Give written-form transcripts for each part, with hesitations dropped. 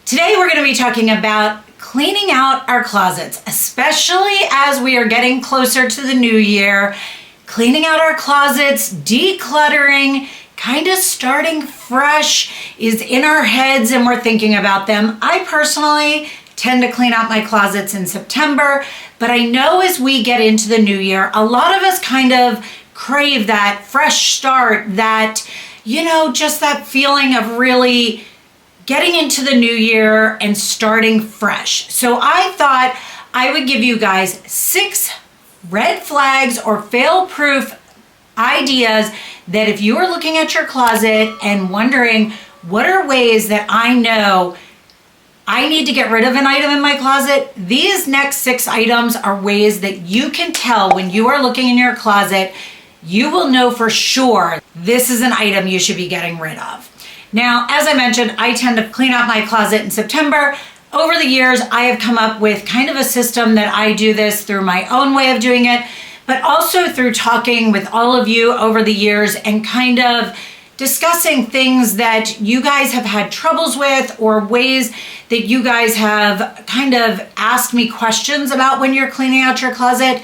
Today we're going to be talking about cleaning out our closets, especially as we are getting closer to the new year. Cleaning out our closets, decluttering, kind of starting fresh is in our heads and we're thinking about them. I personally tend to clean out my closets in September, but I know as we get into the new year, a lot of us kind of crave that fresh start, that, just that feeling of really getting into the new year and starting fresh. So I thought I would give you guys 6 red flags or fail-proof ideas that if you are looking at your closet and wondering what are ways that I know I need to get rid of an item in my closet, these next 6 items are ways that you can tell when you are looking in your closet, you will know for sure this is an item you should be getting rid of. Now, as I mentioned, I tend to clean out my closet in September. Over the years, I have come up with kind of a system that I do this through my own way of doing it, but also through talking with all of you over the years and kind of discussing things that you guys have had troubles with or ways that you guys have kind of asked me questions about when you're cleaning out your closet.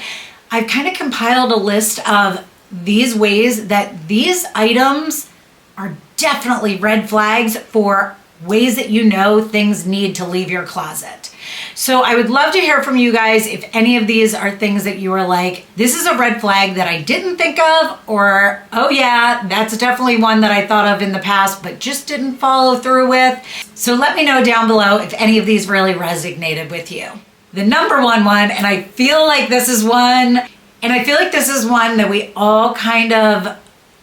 I've kind of compiled a list of these ways that these items are definitely red flags for ways that you know things need to leave your closet. So I would love to hear from you guys if any of these are things that you are like, this is a red flag that I didn't think of, or, oh yeah, that's definitely one that I thought of in the past but just didn't follow through with. So let me know down below if any of these really resonated with you. The number one, and I feel like this is one that we all kind of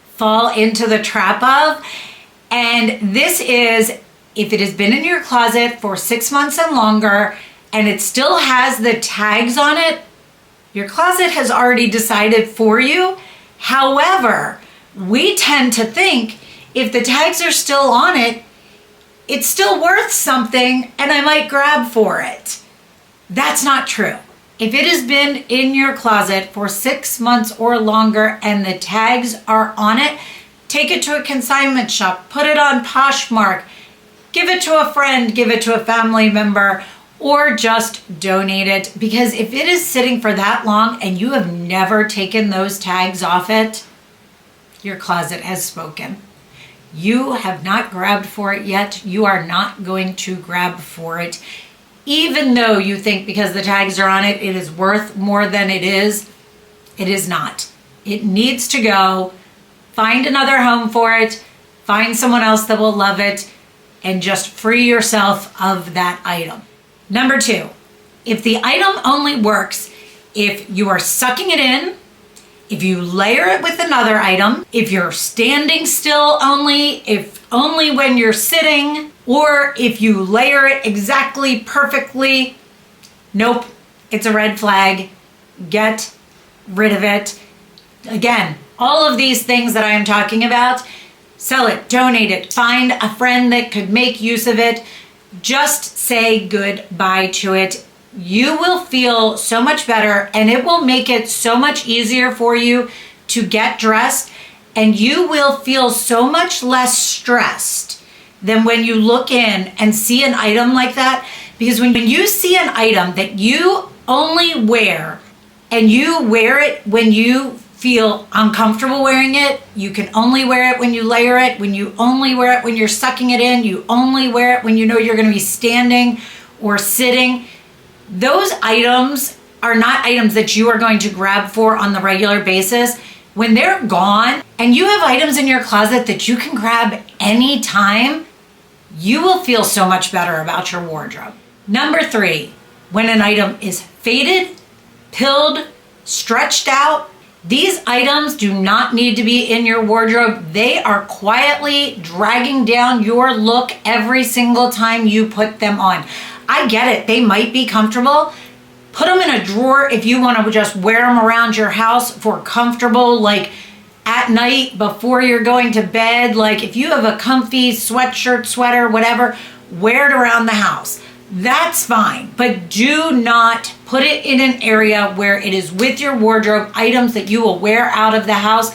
fall into the trap of. And this is, if it has been in your closet for 6 months and longer and it still has the tags on it, your closet has already decided for you. However, we tend to think if the tags are still on it, it's still worth something and I might grab for it. That's not true. If it has been in your closet for 6 months or longer and the tags are on it, take it to a consignment shop, put it on Poshmark, give it to a friend, give it to a family member, or just donate it. Because if it is sitting for that long and you have never taken those tags off it, your closet has spoken. You have not grabbed for it yet. You are not going to grab for it. Even though you think because the tags are on it, it is worth more than it is not. It needs to go. Find another home for it. Find someone else that will love it and just free yourself of that item. Number 2, if the item only works if you are sucking it in, if you layer it with another item, if you're standing still only, if only when you're sitting, or if you layer it exactly perfectly, nope, it's a red flag. Get rid of it. Again, all of these things that I am talking about, sell it, donate it, find a friend that could make use of it, just say goodbye to it. You will feel so much better and it will make it so much easier for you to get dressed, and you will feel so much less stressed than when you look in and see an item like that. Because when you see an item that you only wear and you wear it when you feel uncomfortable wearing it, you can only wear it when you layer it, when you only wear it when you're sucking it in, you only wear it when you know you're going to be standing or sitting. Those items are not items that you are going to grab for on the regular basis. When they're gone and you have items in your closet that you can grab anytime, you will feel so much better about your wardrobe. Number 3, when an item is faded, pilled, stretched out, these items do not need to be in your wardrobe. They are quietly dragging down your look every single time you put them on. I get it. They might be comfortable. Put them in a drawer if you want to just wear them around your house for comfortable, like at night before you're going to bed. Like if you have a comfy sweatshirt, sweater, whatever, wear it around the house. That's fine, but do not put it in an area where it is with your wardrobe, items that you will wear out of the house.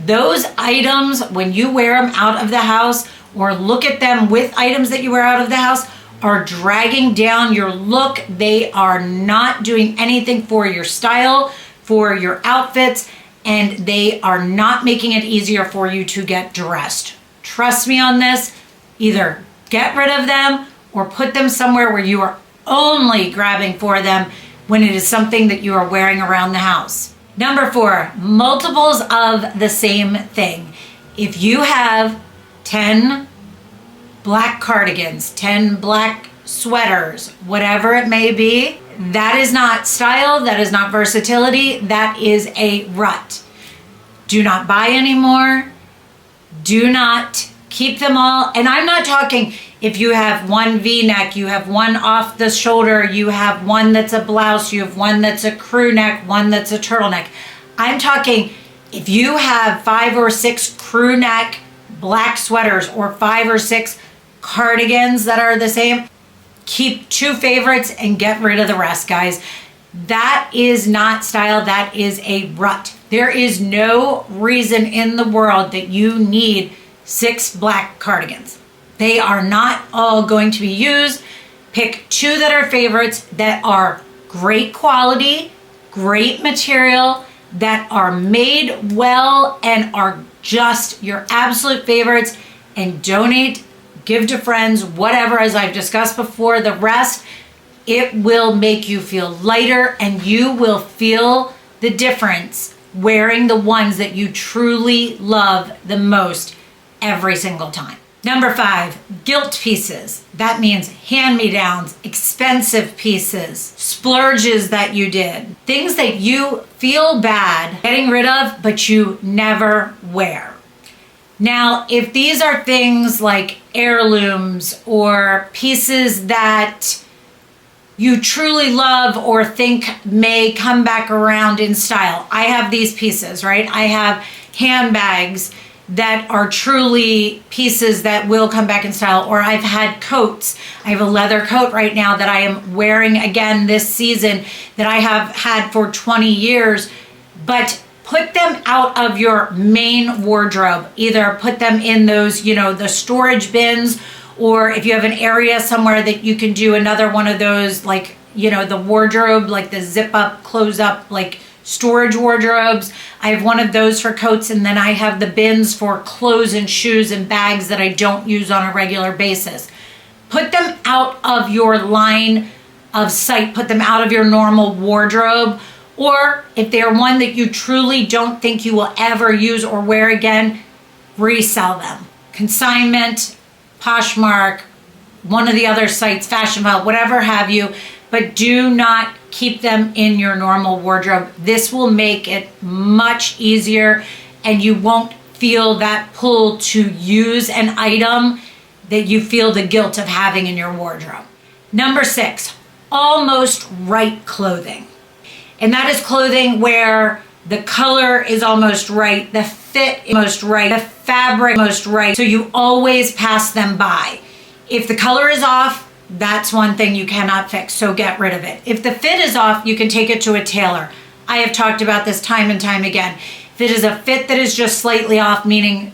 Those items, when you wear them out of the house or look at them with items that you wear out of the house, are dragging down your look. They are not doing anything for your style, for your outfits, and they are not making it easier for you to get dressed. Trust me on this. Either get rid of them or put them somewhere where you are only grabbing for them when it is something that you are wearing around the house. Number 4, multiples of the same thing. If you have 10 black cardigans, 10 black sweaters, whatever it may be, that is not style, that is not versatility, that is a rut. Do not buy anymore. Do not keep them all. And I'm not talking if you have one V-neck, you have one off the shoulder, you have one that's a blouse, you have one that's a crew neck, one that's a turtleneck. I'm talking if you have 5 or 6 crew neck black sweaters or 5 or 6 cardigans that are the same, keep 2 favorites and get rid of the rest, guys. That is not style, that is a rut. There is no reason in the world that you need 6 black cardigans. They are not all going to be used. Pick 2 that are favorites that are great quality, great material, that are made well and are just your absolute favorites, and donate, give to friends, whatever, as I've discussed before. The rest, it will make you feel lighter and you will feel the difference wearing the ones that you truly love the most every single time. Number 5, guilt pieces. That means hand-me-downs, expensive pieces, splurges that you did, things that you feel bad getting rid of, but you never wear. Now, if these are things like heirlooms or pieces that you truly love or think may come back around in style. I have these pieces, right? I have handbags that are truly pieces that will come back in style, or I've had coats. I have a leather coat right now that I am wearing again this season that I have had for 20 years, but put them out of your main wardrobe. Either put them in those, the storage bins, or if you have an area somewhere that you can do another one of those, like, the wardrobe, like the zip up, close up, like storage wardrobes. I have one of those for coats, and then I have the bins for clothes and shoes and bags that I don't use on a regular basis. Put them out of your line of sight. Put them out of your normal wardrobe. Or if they're one that you truly don't think you will ever use or wear again, resell them. Consignment, Poshmark, one of the other sites, Fashion File, whatever have you, but do not keep them in your normal wardrobe. This will make it much easier and you won't feel that pull to use an item that you feel the guilt of having in your wardrobe. Number 6, almost right clothing. And that is clothing where the color is almost right, the fit is almost right, the fabric is almost right, so you always pass them by. If the color is off, that's one thing you cannot fix, so get rid of it. If the fit is off, you can take it to a tailor. I have talked about this time and time again. If it is a fit that is just slightly off, meaning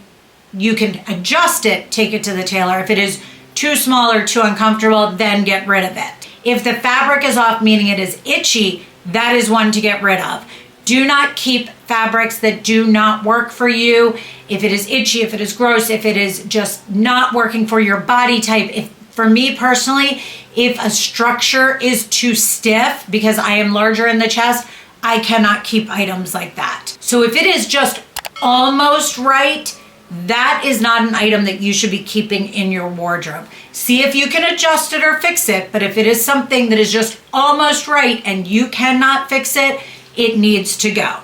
you can adjust it, take it to the tailor. If it is too small or too uncomfortable, then get rid of it. If the fabric is off, meaning it is itchy, that is one to get rid of. Do not keep fabrics that do not work for you. If it is itchy, if it is gross, if it is just not working for your body type. For me personally, if a structure is too stiff, because I am larger in the chest, I cannot keep items like that. So if it is just almost right, that is not an item that you should be keeping in your wardrobe. See if you can adjust it or fix it, but if it is something that is just almost right and you cannot fix it, it needs to go.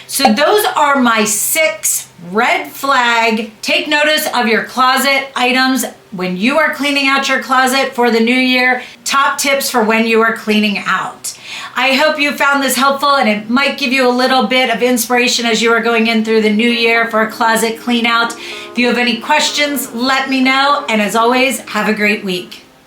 So those are my 6 red flag, take notice of your closet items when you are cleaning out your closet for the new year, top tips for when you are cleaning out. I hope you found this helpful and it might give you a little bit of inspiration as you are going in through the new year for a closet clean out. If you have any questions, let me know. And as always, have a great week.